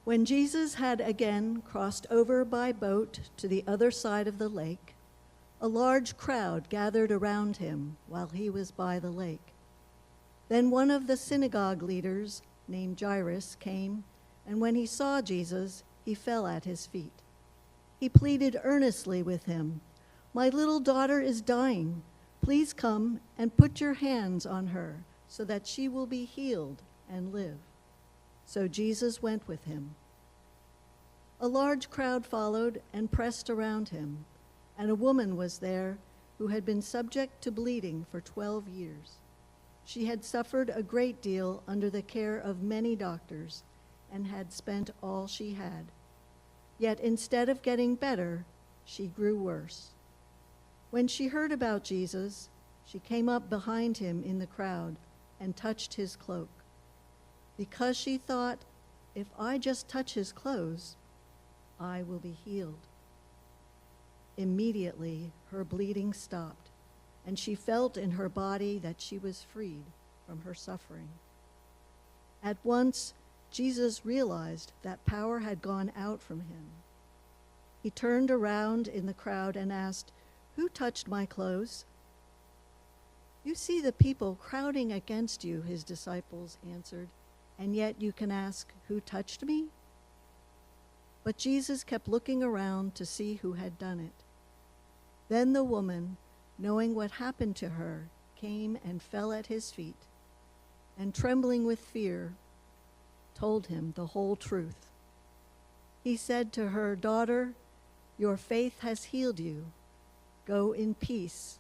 When Jesus had again crossed over by boat to the other side of the lake, a large crowd gathered around him while he was by the lake. Then one of the synagogue leaders, named Jairus, came, and when he saw Jesus, he fell at his feet. He pleaded earnestly with him, "My little daughter is dying. Please come and put your hands on her so that she will be healed and live." So Jesus went with him. A large crowd followed and pressed around him, and a woman was there who had been subject to bleeding for 12 years. She had suffered a great deal under the care of many doctors and had spent all she had. Yet instead of getting better, she grew worse. When she heard about Jesus, she came up behind him in the crowd and touched his cloak, because she thought, "If I just touch his clothes, I will be healed." Immediately, her bleeding stopped, and she felt in her body that she was freed from her suffering. At once, Jesus realized that power had gone out from him. He turned around in the crowd and asked, "Who touched my clothes?" "You see the people crowding against you," his disciples answered, "and yet you can ask, 'Who touched me?'" But Jesus kept looking around to see who had done it. Then the woman, knowing what happened to her, came and fell at his feet, and trembling with fear, told him the whole truth. He said to her, "Daughter, your faith has healed you. Go in peace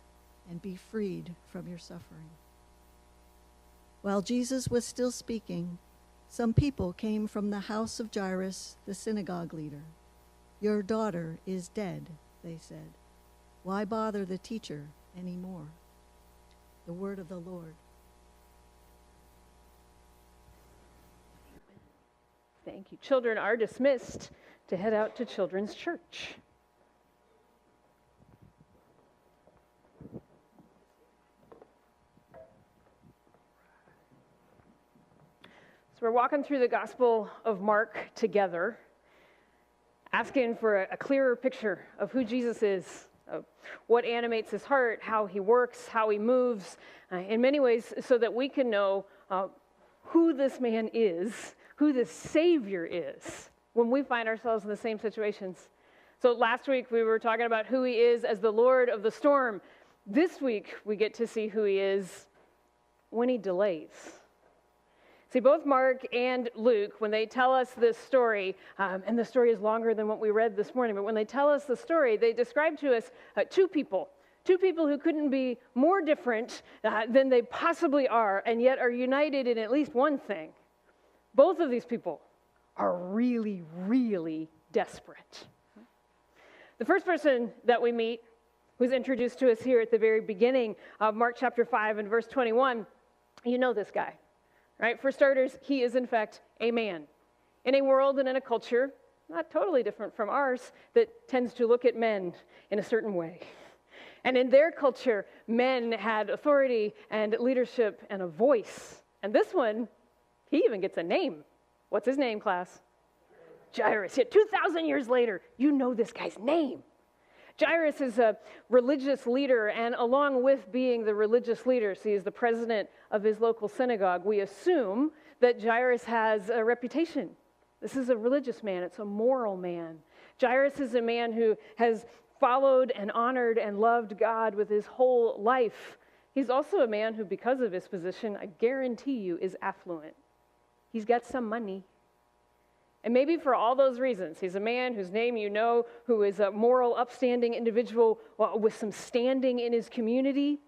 and be freed from your suffering." While Jesus was still speaking, some people came from the house of Jairus, the synagogue leader. "Your daughter is dead," they said. "Why bother the teacher anymore?" The word of the Lord. Thank you. Children are dismissed to head out to Children's Church. So we're walking through the Gospel of Mark together, asking for a clearer picture of who Jesus is, of what animates his heart, how he works, how he moves, in many ways so that we can know who this man is, who the Savior is, when we find ourselves in the same situations. So last week we were talking about who he is as the Lord of the storm. This week we get to see who he is when he delays. See, both Mark and Luke, when they tell us this story, and the story is longer than what we read this morning, but when they tell us the story, they describe to us two people who couldn't be more different than they possibly are, and yet are united in at least one thing. Both of these people are really, really desperate. The first person that we meet, who's introduced to us here at the very beginning of Mark chapter 5 and verse 21, you know this guy, right? For starters, he is in fact a man. In a world and in a culture not totally different from ours that tends to look at men in a certain way. And in their culture, men had authority and leadership and a voice. And this one, he even gets a name. What's his name, class? Jairus. Yeah, 2,000 years later, you know this guy's name. Jairus is a religious leader, and along with being the religious leader, so he's the president of his local synagogue, we assume that Jairus has a reputation. This is a religious man. It's a moral man. Jairus is a man who has followed and honored and loved God with his whole life. He's also a man who, because of his position, I guarantee you, is affluent. He's got some money. And maybe for all those reasons, he's a man whose name you know, who is a moral, upstanding individual with some standing in his community.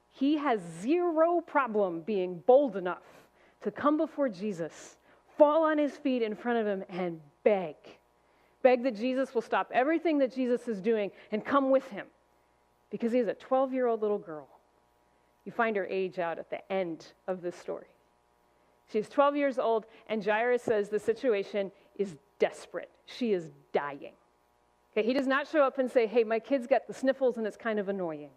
He has zero problem being bold enough to come before Jesus, fall on his feet in front of him, and beg. Beg that Jesus will stop everything that Jesus is doing and come with him. Because he is a 12-year-old little girl. You find her age out at the end of this story. She's 12 years old, and Jairus says the situation is desperate. She is dying. Okay, he does not show up and say, "Hey, my kid's got the sniffles and it's kind of annoying."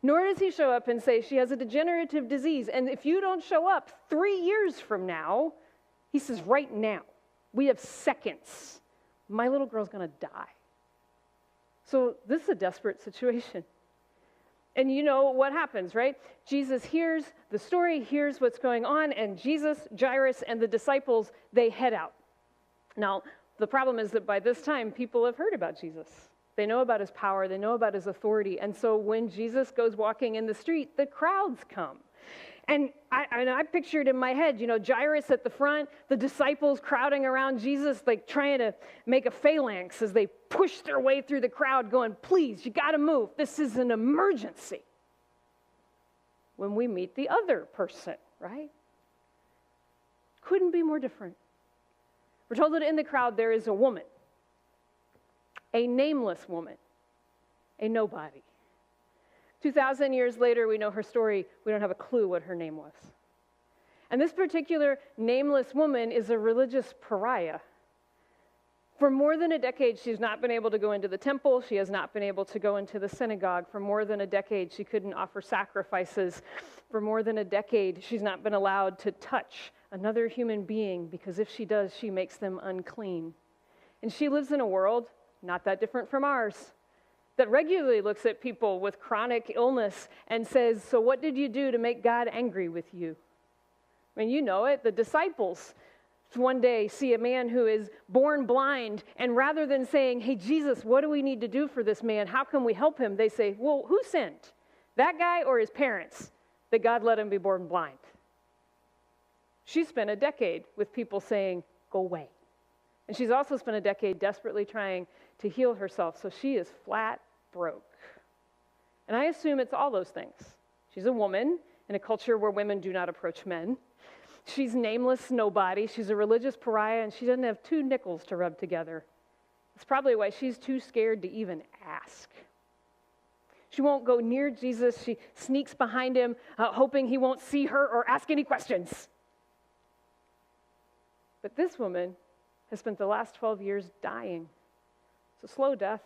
Nor does he show up and say, "She has a degenerative disease, and if you don't show up 3 years from now," he says, "right now, We have seconds. My little girl's going to die. So this is a desperate situation. And you know what happens, right? Jesus hears the story, hears what's going on, and Jesus, Jairus, and the disciples, they head out. Now, the problem is that by this time, people have heard about Jesus. They know about his power, they know about his authority, and so when Jesus goes walking in the street, the crowds come. And I pictured in my head, Jairus at the front, the disciples crowding around Jesus, like trying to make a phalanx as they push their way through the crowd, going, please, you got to move. This is an emergency. When we meet the other person, right? Couldn't be more different. We're told that in the crowd there is a woman, a nameless woman, a nobody. 2,000 years later, we know her story. We don't have a clue what her name was. And this particular nameless woman is a religious pariah. For more than a decade, she's not been able to go into the temple. She has not been able to go into the synagogue. For more than a decade, she couldn't offer sacrifices. For more than a decade, she's not been allowed to touch another human being because if she does, she makes them unclean. And she lives in a world not that different from ours, that regularly looks at people with chronic illness and says, so what did you do to make God angry with you? I mean, you know it. The disciples one day see a man who is born blind, and rather than saying, hey, Jesus, what do we need to do for this man? How can we help him? They say, well, who sinned? That guy or his parents that God let him be born blind? She spent a decade with people saying, go away. And she's also spent a decade desperately trying to heal herself, so she is flat broke. And I assume it's all those things. She's a woman in a culture where women do not approach men. She's nameless nobody. She's a religious pariah, and she doesn't have 2 nickels to rub together. That's probably why she's too scared to even ask. She won't go near Jesus. She sneaks behind him, hoping he won't see her or ask any questions. But this woman has spent the last 12 years dying. It's a slow death.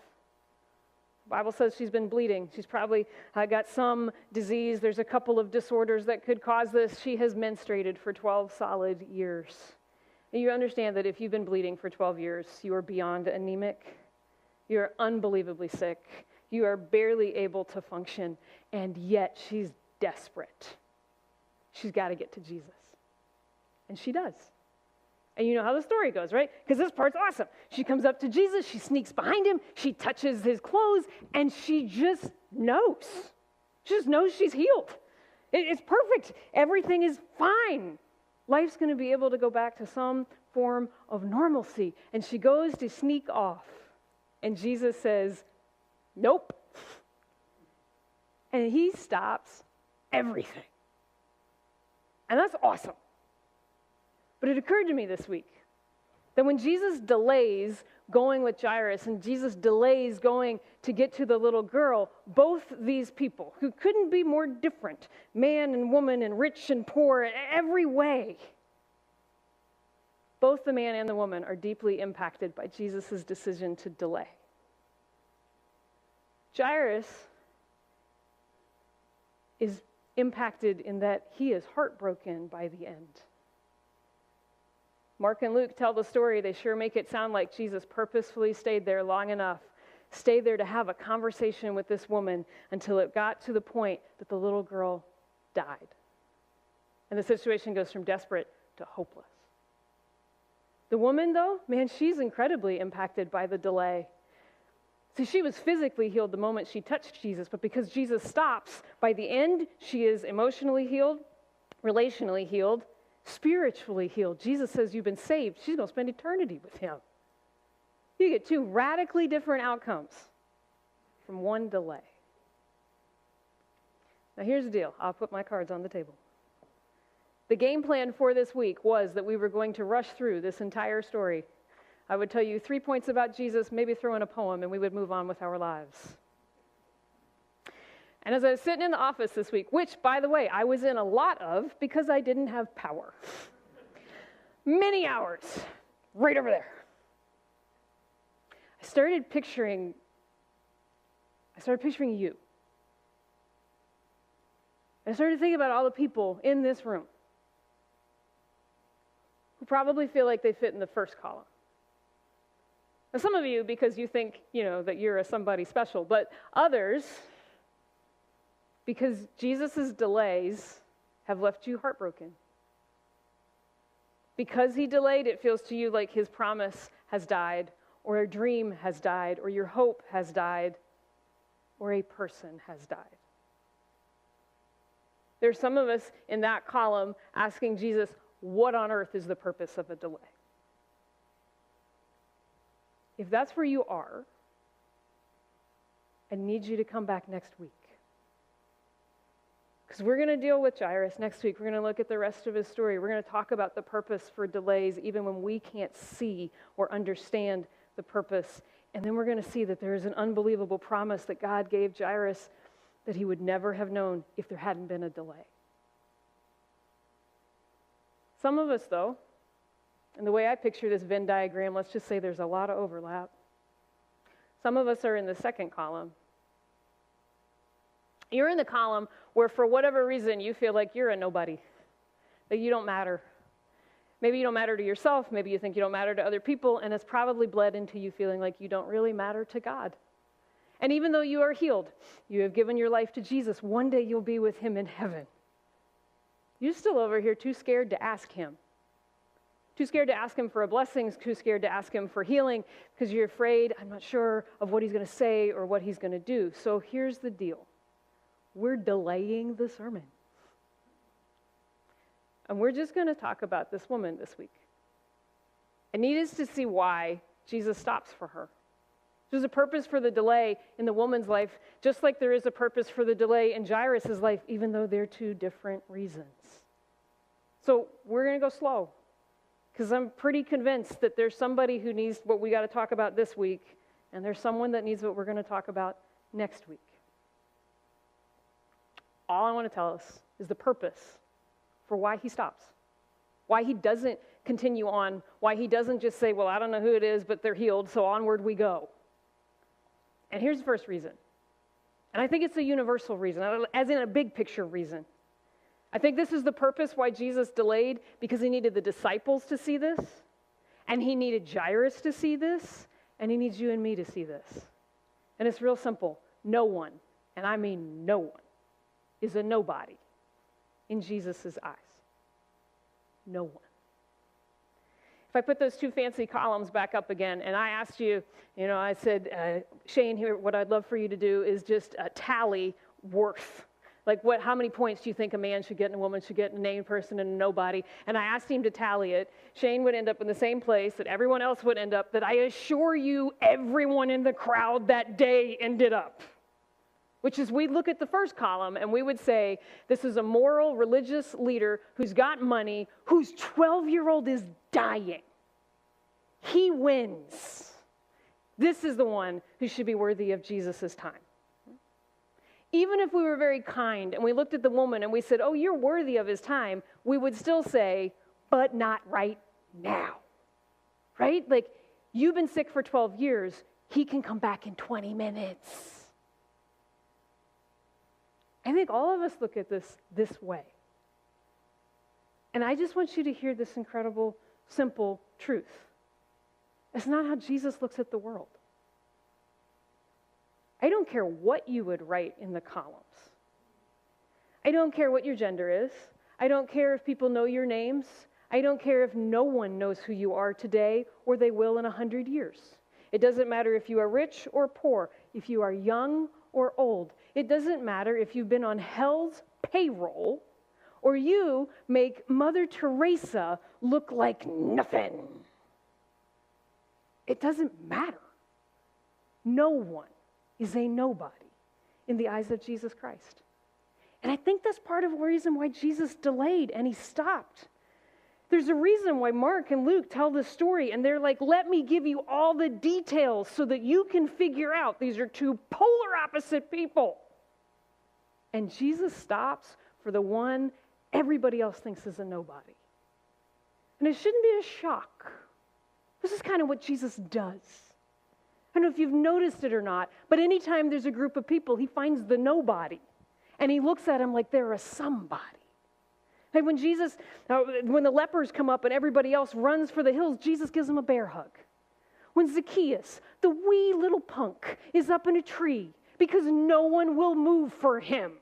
The Bible says she's been bleeding. She's probably got some disease. There's a couple of disorders that could cause this. She has menstruated for 12 solid years. And you understand that if you've been bleeding for 12 years, you are beyond anemic. You're unbelievably sick. You are barely able to function. And yet she's desperate. She's got to get to Jesus. And she does. And you know how the story goes, right? Because this part's awesome. She comes up to Jesus, she sneaks behind him, she touches his clothes, and she just knows. She just knows she's healed. It's perfect. Everything is fine. Life's going to be able to go back to some form of normalcy. And she goes to sneak off. And Jesus says, nope. And he stops everything. And that's awesome. But it occurred to me this week that when Jesus delays going with Jairus and Jesus delays going to get to the little girl, both these people who couldn't be more different, man and woman and rich and poor in every way, both the man and the woman are deeply impacted by Jesus' decision to delay. Jairus is impacted in that he is heartbroken by the end. Mark and Luke tell the story. They sure make it sound like Jesus purposefully stayed there long enough, stayed there to have a conversation with this woman until it got to the point that the little girl died. And the situation goes from desperate to hopeless. The woman, though, man, she's incredibly impacted by the delay. See, she was physically healed the moment she touched Jesus, but because Jesus stops, by the end, she is emotionally healed, relationally healed, spiritually healed. Jesus says you've been saved. She's going to spend eternity with him. You get 2 radically different outcomes from one delay. Now here's the deal. I'll put my cards on the table. The game plan for this week was that we were going to rush through this entire story. I would tell you 3 points about Jesus, maybe throw in a poem, and we would move on with our lives. And as I was sitting in the office this week, which, by the way, I was in a lot of because I didn't have power. Many hours, right over there. I started picturing you. I started thinking about all the people in this room who probably feel like they fit in the first column. Now, some of you, because you think, that you're a somebody special, but others, because Jesus' delays have left you heartbroken. Because he delayed, it feels to you like his promise has died, or a dream has died, or your hope has died, or a person has died. There's some of us in that column asking Jesus, what on earth is the purpose of a delay? If that's where you are, I need you to come back next week. Because we're going to deal with Jairus next week. We're going to look at the rest of his story. We're going to talk about the purpose for delays, even when we can't see or understand the purpose. And then we're going to see that there is an unbelievable promise that God gave Jairus that he would never have known if there hadn't been a delay. Some of us, though, and the way I picture this Venn diagram, let's just say there's a lot of overlap. Some of us are in the second column. You're in the column where for whatever reason you feel like you're a nobody, that you don't matter. Maybe you don't matter to yourself, maybe you think you don't matter to other people, and it's probably bled into you feeling like you don't really matter to God. And even though you are healed, you have given your life to Jesus, one day you'll be with him in heaven. You're still over here too scared to ask him. Too scared to ask him for a blessing, too scared to ask him for healing, because you're afraid, I'm not sure of what he's going to say or what he's going to do. So here's the deal. We're delaying the sermon. And we're just going to talk about this woman this week. I need us to see why Jesus stops for her. There's a purpose for the delay in the woman's life, just like there is a purpose for the delay in Jairus' life, even though they're two different reasons. So we're going to go slow, because I'm pretty convinced that there's somebody who needs what we got to talk about this week, and there's someone that needs what we're going to talk about next week. All I want to tell us is the purpose for why he stops, why he doesn't continue on, why he doesn't just say, well, I don't know who it is, but they're healed, so onward we go. And here's the first reason. And I think it's a universal reason, as in a big picture reason. I think this is the purpose why Jesus delayed, because he needed the disciples to see this, and he needed Jairus to see this, and he needs you and me to see this. And it's real simple. No one, and I mean no one, is a nobody in Jesus' eyes. No one. If I put those two fancy columns back up again, and I asked you, I said, Shane, here, what I'd love for you to do is just tally worth. Like how many points do you think a man should get and a woman should get, and a named person and a nobody? And I asked him to tally it. Shane would end up in the same place that everyone else would end up, that I assure you everyone in the crowd that day ended up. Which is, we'd look at the first column and we would say, this is a moral, religious leader who's got money, whose 12-year-old is dying. He wins. This is the one who should be worthy of Jesus' time. Even if we were very kind and we looked at the woman and we said, oh, you're worthy of his time, we would still say, but not right now. Right? Like, you've been sick for 12 years. He can come back in 20 minutes. I think all of us look at this way. And I just want you to hear this incredible, simple truth. It's not how Jesus looks at the world. I don't care what you would write in the columns. I don't care what your gender is. I don't care if people know your names. I don't care if no one knows who you are today or they will in 100 years. It doesn't matter if you are rich or poor, if you are young or old. It doesn't matter if you've been on hell's payroll or you make Mother Teresa look like nothing. It doesn't matter. No one is a nobody in the eyes of Jesus Christ. And I think that's part of the reason why Jesus delayed and he stopped. There's a reason why Mark and Luke tell this story, and they're like, let me give you all the details so that you can figure out these are two polar opposite people. And Jesus stops for the one everybody else thinks is a nobody. And it shouldn't be a shock. This is kind of what Jesus does. I don't know if you've noticed it or not, but anytime there's a group of people, he finds the nobody. And he looks at them like they're a somebody. Hey, when when the lepers come up and everybody else runs for the hills, Jesus gives them a bear hug. When Zacchaeus, the wee little punk, is up in a tree because no one will move for him,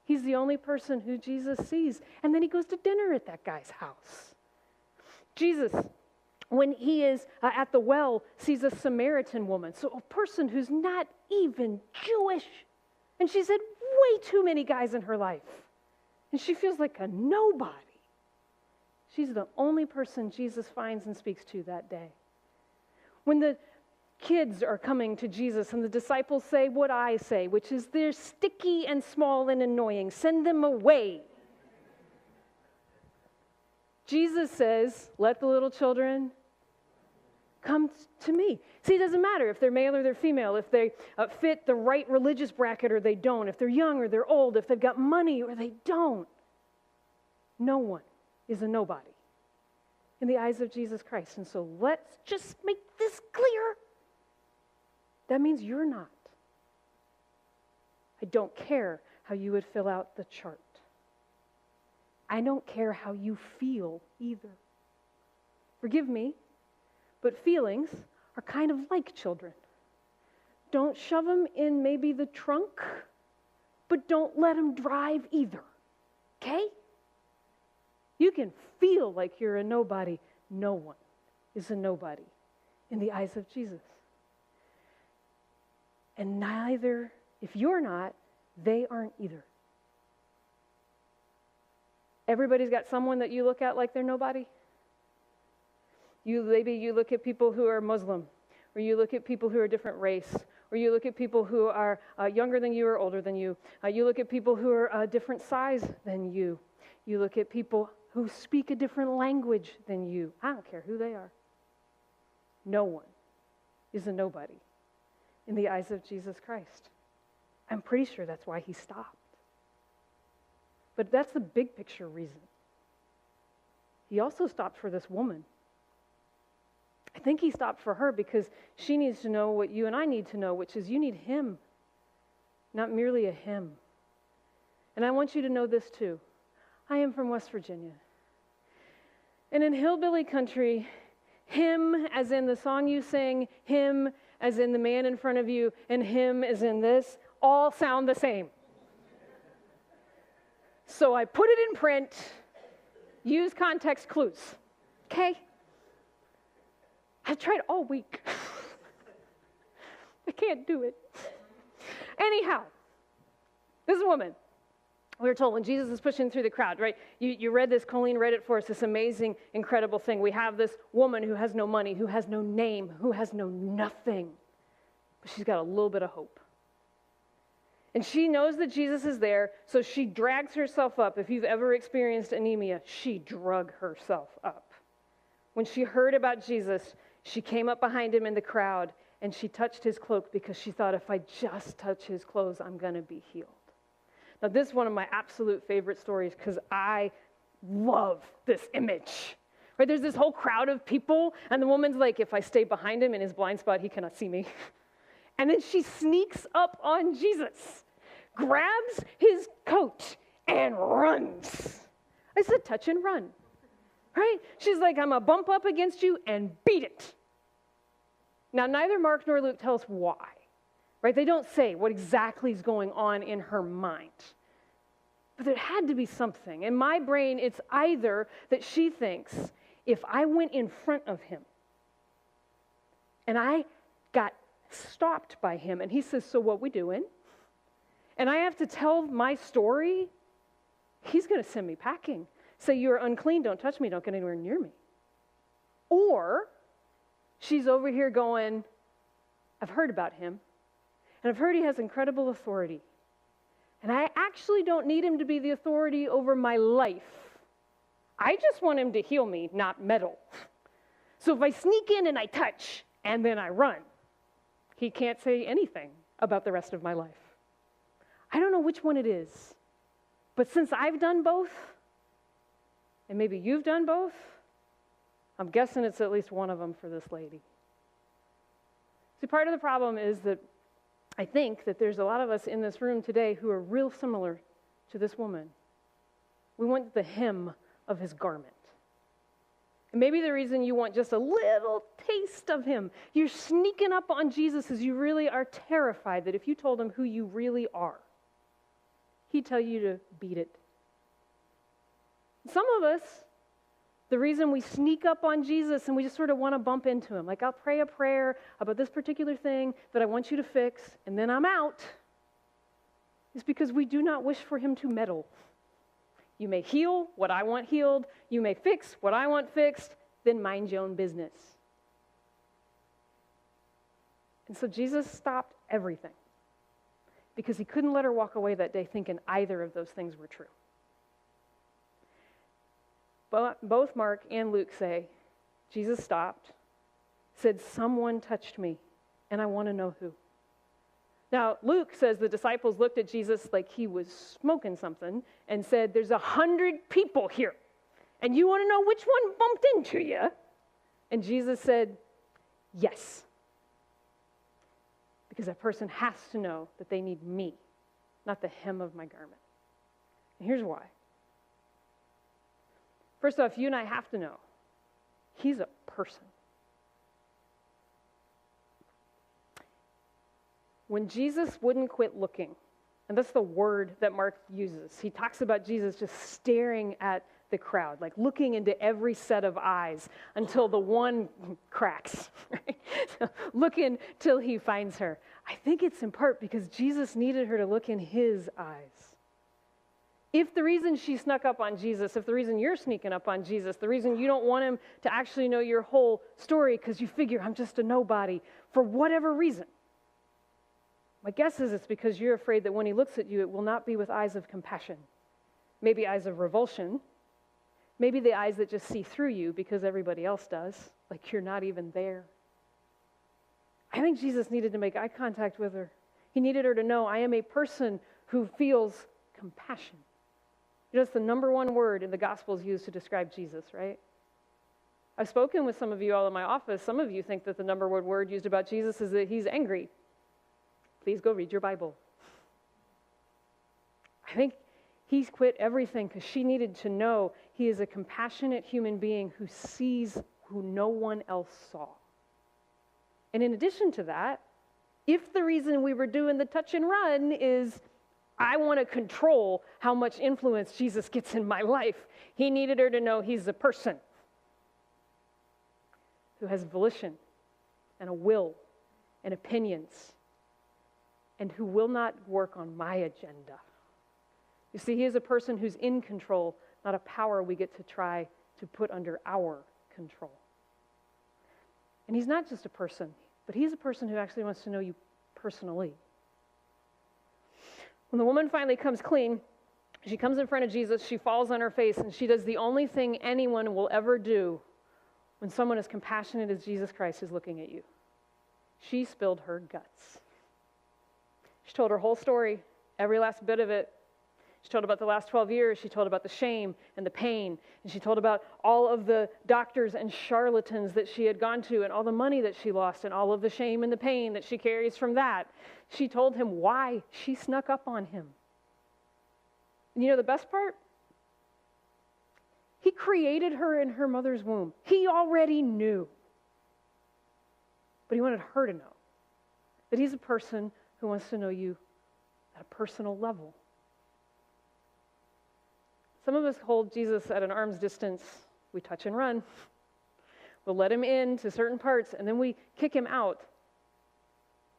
he's the only person who Jesus sees. And then he goes to dinner at that guy's house. Jesus, when he is at the well, sees a Samaritan woman, so a person who's not even Jewish. And she's had way too many guys in her life. And she feels like a nobody. She's the only person Jesus finds and speaks to that day. When the kids are coming to Jesus and the disciples say what I say, which is they're sticky and small and annoying, send them away. Jesus says, let the little children come to me. See, it doesn't matter if they're male or they're female, if they fit the right religious bracket or they don't, if they're young or they're old, if they've got money or they don't. No one is a nobody in the eyes of Jesus Christ. And so let's just make this clear. That means you're not. I don't care how you would fill out the chart. I don't care how you feel either. Forgive me, but feelings are kind of like children. Don't shove them in maybe the trunk, but don't let them drive either. Okay? You can feel like you're a nobody. No one is a nobody in the eyes of Jesus. And neither, if you're not, they aren't either. Everybody's got someone that you look at like they're nobody. Maybe you look at people who are Muslim, or you look at people who are a different race, or you look at people who are younger than you or older than you. You look at people who are a different size than you. You look at people who speak a different language than you. I don't care who they are. No one is a nobody in the eyes of Jesus Christ. I'm pretty sure that's why he stopped. But that's the big picture reason. He also stopped for this woman. I think he stopped for her because she needs to know what you and I need to know, which is you need him, not merely a hymn. And I want you to know this too. I am from West Virginia. And in hillbilly country, him as in the song you sing, him as in the man in front of you, and him as in this, all sound the same. So I put it in print, use context clues, okay? I've tried all week. I can't do it. Anyhow, this woman, we were told when Jesus is pushing through the crowd, right? You read this, Colleen read it for us, this amazing, incredible thing. We have this woman who has no money, who has no name, who has no nothing, but she's got a little bit of hope. And she knows that Jesus is there, so she drags herself up. If you've ever experienced anemia, she drug herself up. When she heard about Jesus, she came up behind him in the crowd, and she touched his cloak because she thought, if I just touch his clothes, I'm going to be healed. Now, this is one of my absolute favorite stories because I love this image. Right? There's this whole crowd of people, and the woman's like, if I stay behind him in his blind spot, he cannot see me. And then she sneaks up on Jesus, grabs his coat, and runs. I said touch and run. Right? She's like, I'm going to bump up against you and beat it. Now, neither Mark nor Luke tell us why. Right? They don't say what exactly is going on in her mind. But there had to be something. In my brain, it's either that she thinks, if I went in front of him and I got stopped by him and he says, so what we doing? And I have to tell my story, he's going to send me packing. Say, you're unclean, don't touch me, don't get anywhere near me. Or she's over here going, I've heard about him, and I've heard he has incredible authority. And I actually don't need him to be the authority over my life. I just want him to heal me, not meddle. So if I sneak in and I touch, and then I run, he can't say anything about the rest of my life. I don't know which one it is. But since I've done both, and maybe you've done both, I'm guessing it's at least one of them for this lady. See, part of the problem is that I think that there's a lot of us in this room today who are real similar to this woman. We want the hem of his garment. And maybe the reason you want just a little taste of him, you're sneaking up on Jesus as you really are terrified that if you told him who you really are, he'd tell you to beat it. Some of us, the reason we sneak up on Jesus and we just sort of want to bump into him, like I'll pray a prayer about this particular thing that I want you to fix, and then I'm out, is because we do not wish for him to meddle. You may heal what I want healed. You may fix what I want fixed. Then mind your own business. And so Jesus stopped everything because he couldn't let her walk away that day thinking either of those things were true. But both Mark and Luke say, Jesus stopped, said, someone touched me, and I want to know who. Now, Luke says the disciples looked at Jesus like he was smoking something and said, there's 100 people here, and you want to know which one bumped into you? And Jesus said, yes. Because that person has to know that they need me, not the hem of my garment. And here's why. First off, you and I have to know, he's a person. When Jesus wouldn't quit looking, and that's the word that Mark uses, he talks about Jesus just staring at the crowd, like looking into every set of eyes until the one cracks, right? Looking till he finds her. I think it's in part because Jesus needed her to look in his eyes. If the reason she snuck up on Jesus, if the reason you're sneaking up on Jesus, the reason you don't want him to actually know your whole story because you figure I'm just a nobody, for whatever reason, my guess is it's because you're afraid that when he looks at you, it will not be with eyes of compassion, maybe eyes of revulsion, maybe the eyes that just see through you because everybody else does, like you're not even there. I think Jesus needed to make eye contact with her. He needed her to know, I am a person who feels compassion. You know, it's the number one word in the Gospels used to describe Jesus, right? I've spoken with some of you all in my office. Some of you think that the number one word used about Jesus is that he's angry. Please go read your Bible. I think he's quit everything because she needed to know he is a compassionate human being who sees who no one else saw. And in addition to that, if the reason we were doing the touch and run is I want to control how much influence Jesus gets in my life, he needed her to know he's a person who has volition and a will and opinions and who will not work on my agenda. You see, he is a person who's in control, not a power we get to try to put under our control. And he's not just a person, but he's a person who actually wants to know you personally. When the woman finally comes clean, she comes in front of Jesus, she falls on her face, and she does the only thing anyone will ever do when someone as compassionate as Jesus Christ is looking at you. She spilled her guts. She told her whole story, every last bit of it. She told about the last 12 years. She told about the shame and the pain. And she told about all of the doctors and charlatans that she had gone to and all the money that she lost and all of the shame and the pain that she carries from that. She told him why she snuck up on him. And you know the best part? He created her in her mother's womb. He already knew. But he wanted her to know that he's a person who wants to know you at a personal level. Some of us hold Jesus at an arm's distance. We touch and run. We'll let him in to certain parts, and then we kick him out.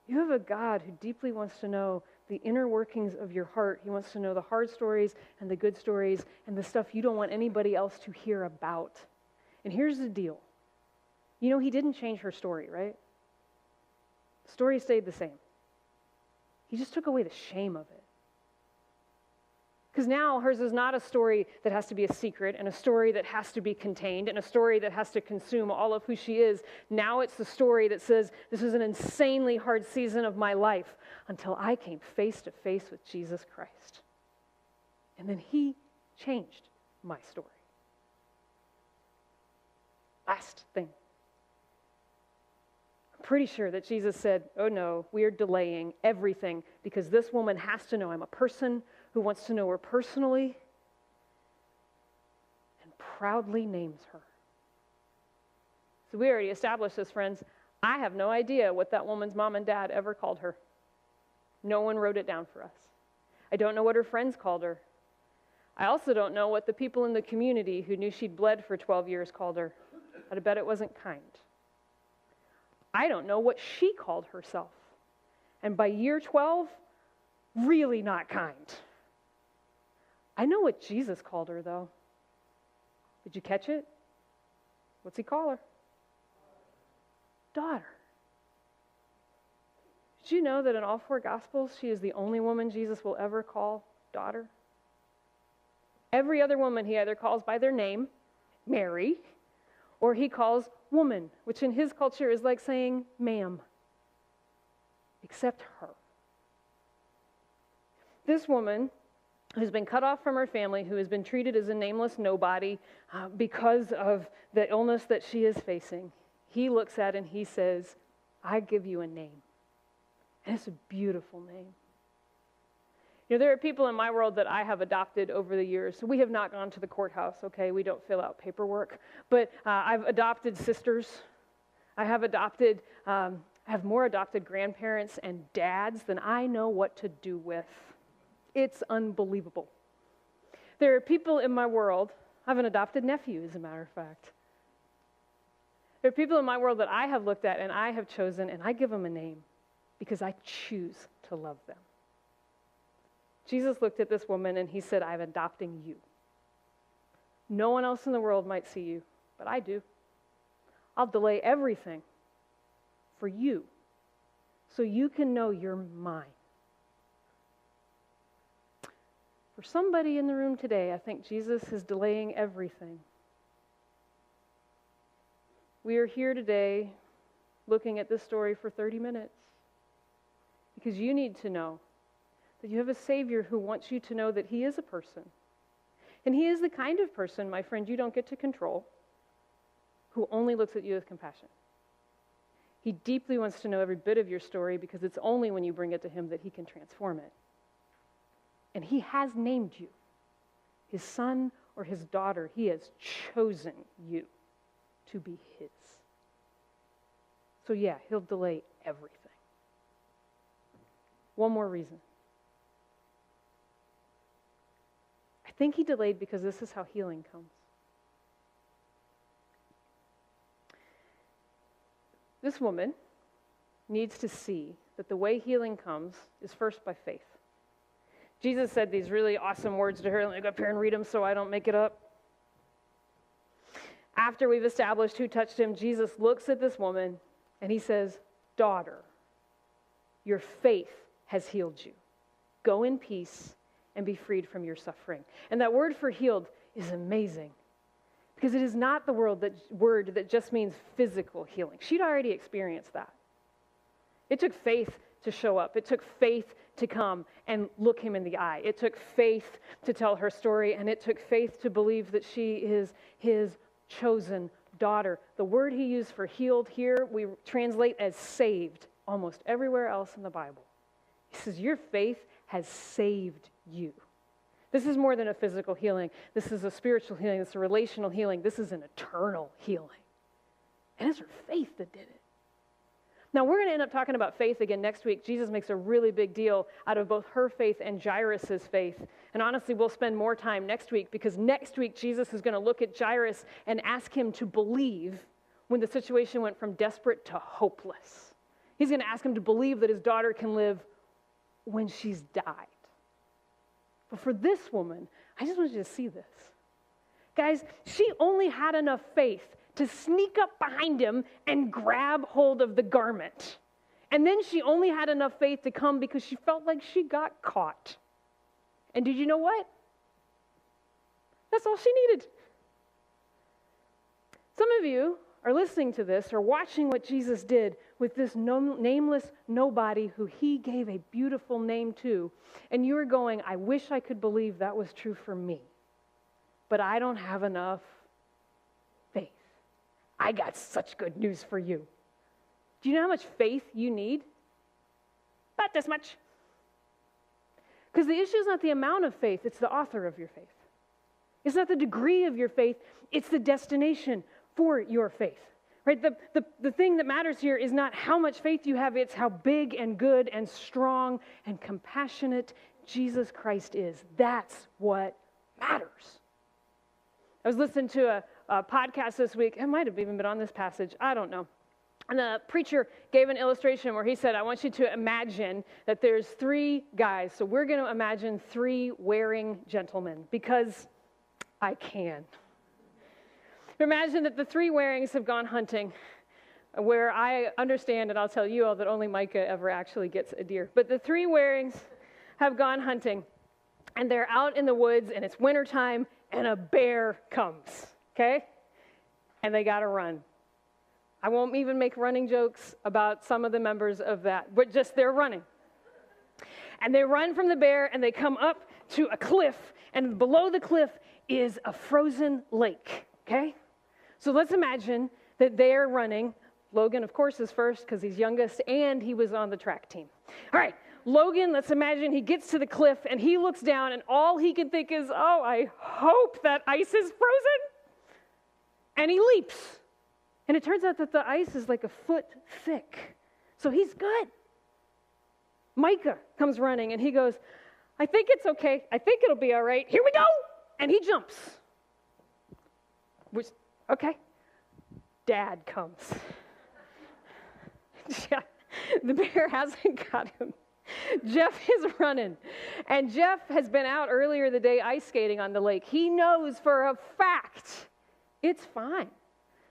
You have a God who deeply wants to know the inner workings of your heart. He wants to know the hard stories and the good stories and the stuff you don't want anybody else to hear about. And here's the deal. You know, he didn't change her story, right? The story stayed the same. He just took away the shame of it. Because now hers is not a story that has to be a secret and a story that has to be contained and a story that has to consume all of who she is. Now it's the story that says, this was an insanely hard season of my life until I came face to face with Jesus Christ. And then he changed my story. Last thing. I'm pretty sure that Jesus said, oh no, we are delaying everything because this woman has to know I'm a person who wants to know her personally, proudly names her. So we already established this, friends. I have no idea what that woman's mom and dad ever called her. No one wrote it down for us. I don't know what her friends called her. I also don't know what the people in the community who knew she'd bled for 12 years called her, but I bet it wasn't kind. I don't know what she called herself. And by year 12, really not kind. I know what Jesus called her, though. Did you catch it? What's he call her? Daughter. Did you know that in all 4 Gospels, she is the only woman Jesus will ever call daughter? Every other woman he either calls by their name, Mary, or he calls woman, which in his culture is like saying ma'am, except her. This woman who's been cut off from her family, who has been treated as a nameless nobody because of the illness that she is facing, he looks at and he says, I give you a name. And it's a beautiful name. You know, there are people in my world that I have adopted over the years. So we have not gone to the courthouse, okay? We don't fill out paperwork. But I've adopted sisters. I have more adopted grandparents and dads than I know what to do with. It's unbelievable. There are people in my world, I have an adopted nephew, as a matter of fact. There are people in my world that I have looked at and I have chosen, and I give them a name because I choose to love them. Jesus looked at this woman and he said, I'm adopting you. No one else in the world might see you, but I do. I'll delay everything for you so you can know you're mine. For somebody in the room today, I think Jesus is delaying everything. We are here today looking at this story for 30 minutes because you need to know that you have a Savior who wants you to know that he is a person. And he is the kind of person, my friend, you don't get to control, who only looks at you with compassion. He deeply wants to know every bit of your story because it's only when you bring it to him that he can transform it. And he has named you. His son or his daughter, he has chosen you to be his. So yeah, he'll delay everything. One more reason. I think he delayed because this is how healing comes. This woman needs to see that the way healing comes is first by faith. Jesus said these really awesome words to her. Let me go up here and read them so I don't make it up. After we've established who touched him, Jesus looks at this woman and he says, daughter, your faith has healed you. Go in peace and be freed from your suffering. And that word for healed is amazing because it is not the word that just means physical healing. She'd already experienced that. It took faith to show up. It took faith to come and look him in the eye. It took faith to tell her story, and it took faith to believe that she is his chosen daughter. The word he used for healed here, we translate as saved almost everywhere else in the Bible. He says, your faith has saved you. This is more than a physical healing. This is a spiritual healing. This is a relational healing. This is an eternal healing. And it's her faith that did it. Now, we're going to end up talking about faith again next week. Jesus makes a really big deal out of both her faith and Jairus' faith. And honestly, we'll spend more time next week because next week Jesus is going to look at Jairus and ask him to believe when the situation went from desperate to hopeless. He's going to ask him to believe that his daughter can live when she's died. But for this woman, I just want you to see this. Guys, she only had enough faith to sneak up behind him and grab hold of the garment. And then she only had enough faith to come because she felt like she got caught. And did you know what? That's all she needed. Some of you are listening to this or watching what Jesus did with this nameless nobody who he gave a beautiful name to. And you are going, I wish I could believe that was true for me. But I don't have enough faith. I got such good news for you. Do you know how much faith you need? About this much. Because the issue is not the amount of faith, it's the author of your faith. It's not the degree of your faith, it's the destination for your faith. Right? The thing that matters here is not how much faith you have, it's how big and good and strong and compassionate Jesus Christ is. That's what matters. I was listening to a podcast this week. It might have even been on this passage. I don't know. And the preacher gave an illustration where he said, I want you to imagine that there's 3 guys. So we're going to imagine 3 wearing gentlemen because I can. Imagine that the 3 wearings have gone hunting, where I understand, and I'll tell you all, that only Micah ever actually gets a deer. But the 3 wearings have gone hunting, and they're out in the woods, and it's wintertime, and a bear comes, okay? And they got to run. I won't even make running jokes about some of the members of that, but just they're running. And they run from the bear, and they come up to a cliff, and below the cliff is a frozen lake, okay? So let's imagine that they're running. Logan, of course, is first because he's youngest, and he was on the track team. All right, Logan, let's imagine he gets to the cliff, and he looks down, and all he can think is, oh, I hope that ice is frozen. And he leaps. And it turns out that the ice is like a foot thick. So he's good. Micah comes running, and he goes, I think it's okay. I think it'll be all right. Here we go. And he jumps. Which, okay. Dad comes. Yeah, the bear hasn't got him. Jeff is running. And Jeff has been out earlier the day ice skating on the lake. He knows for a fact it's fine.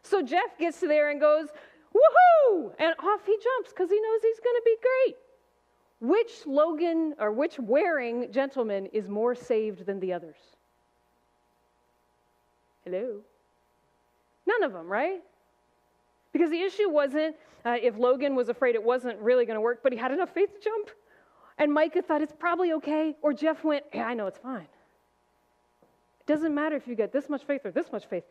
So Jeff gets to there and goes, woohoo! And off he jumps because he knows he's going to be great. Which Logan or which wearing gentleman is more saved than the others? Hello? None of them, right? Because the issue wasn't if Logan was afraid it wasn't really going to work, but he had enough faith to jump. And Micah thought it's probably okay, or Jeff went, yeah, I know it's fine. It doesn't matter if you get this much faith or this much faith.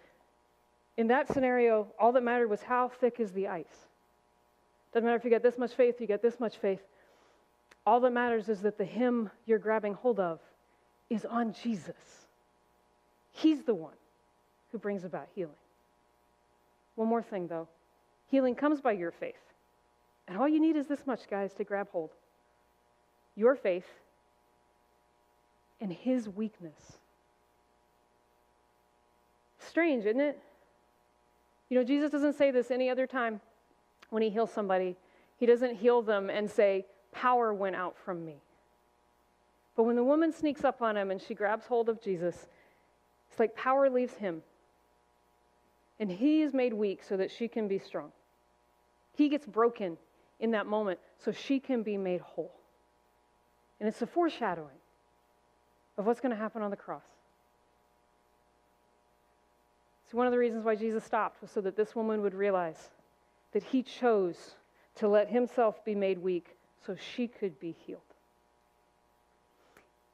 In that scenario, all that mattered was how thick is the ice. Doesn't matter if you get this much faith, you get this much faith. All that matters is that the hem you're grabbing hold of is on Jesus. He's the one who brings about healing. One more thing, though. Healing comes by your faith. And all you need is this much, guys, to grab hold. Your faith and his weakness. Strange, isn't it? You know, Jesus doesn't say this any other time when he heals somebody. He doesn't heal them and say, power went out from me. But when the woman sneaks up on him and she grabs hold of Jesus, it's like power leaves him. And he is made weak so that she can be strong. He gets broken in that moment so she can be made whole. And it's a foreshadowing of what's going to happen on the cross. So one of the reasons why Jesus stopped was so that this woman would realize that he chose to let himself be made weak so she could be healed.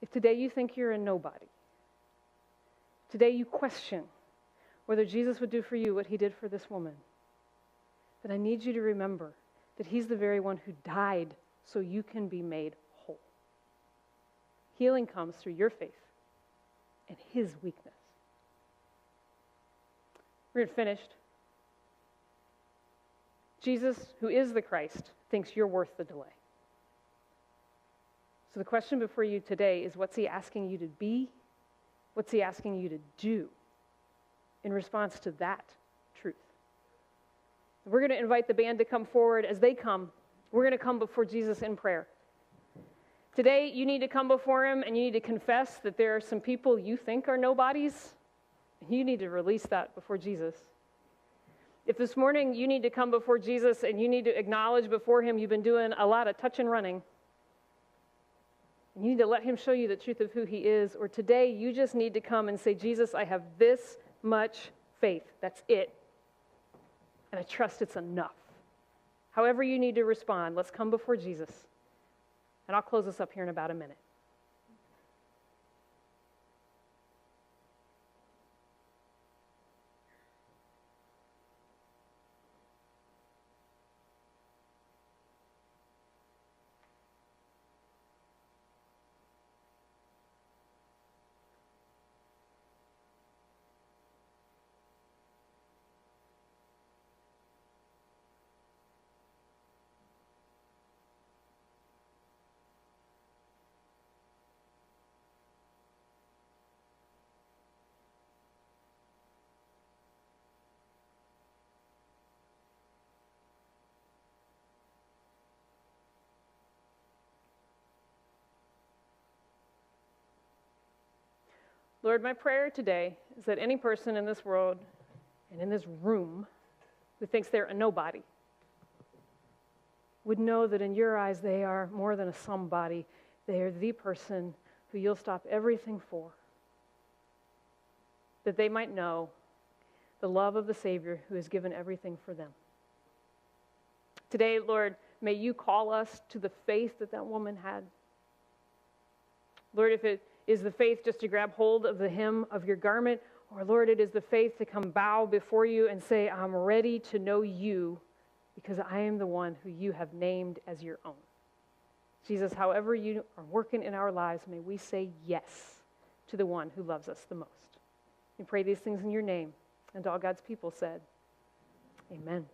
If today you think you're a nobody, today you question whether Jesus would do for you what he did for this woman, then I need you to remember that he's the very one who died so you can be made whole. Healing comes through your faith and his weakness. We're finished. Jesus, who is the Christ, thinks you're worth the delay. So the question before you today is, what's he asking you to be? What's he asking you to do in response to that truth? We're going to invite the band to come forward. As they come, we're going to come before Jesus in prayer. Today, you need to come before him and you need to confess that there are some people you think are nobodies. You need to release that before Jesus. If this morning you need to come before Jesus and you need to acknowledge before him you've been doing a lot of touch and running, and you need to let him show you the truth of who he is, or today you just need to come and say, Jesus, I have this much faith. That's it. And I trust it's enough. However you need to respond, let's come before Jesus. And I'll close this up here in about a minute. Lord, my prayer today is that any person in this world and in this room who thinks they're a nobody would know that in your eyes they are more than a somebody. They are the person who you'll stop everything for. That they might know the love of the Savior who has given everything for them. Today, Lord, may you call us to the faith that that woman had. Lord, if it is the faith just to grab hold of the hem of your garment, or Lord, it is the faith to come bow before you and say, I'm ready to know you because I am the one who you have named as your own. Jesus, however you are working in our lives, may we say yes to the one who loves us the most. We pray these things in your name. And all God's people said, amen.